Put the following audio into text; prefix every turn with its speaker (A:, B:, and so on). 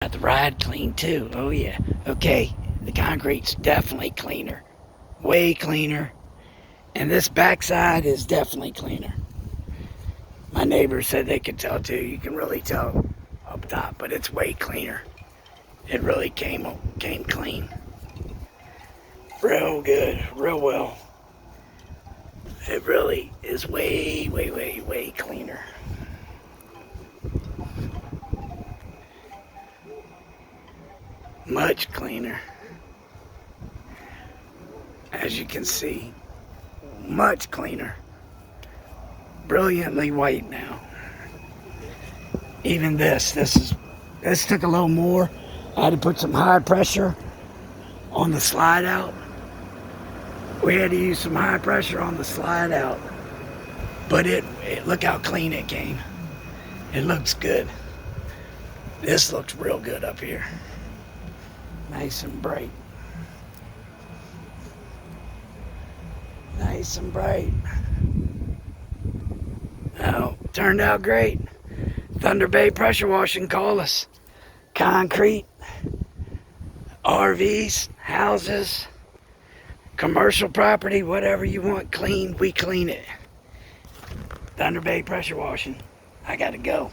A: got the ride clean too. Oh yeah. Okay, the concrete's definitely cleaner. Way cleaner. And this backside is definitely cleaner. My neighbors said they could tell too. You can really tell up top, but it's way cleaner. It really came clean. Real good, real well. It really is way, way, way, way cleaner. Much cleaner. As you can see, much cleaner. Brilliantly white now. Even this took a little more. I had to put some high pressure on the slide out. We had to use some high pressure on the slide out. But look how clean it came. It looks good. This looks real good up here. Nice and bright. Nice and bright. Oh, turned out great. Thunder Bay Pressure Washing, call us. Concrete, RVs, houses, commercial property, whatever you want clean, we clean it. Thunder Bay Pressure Washing. I gotta go.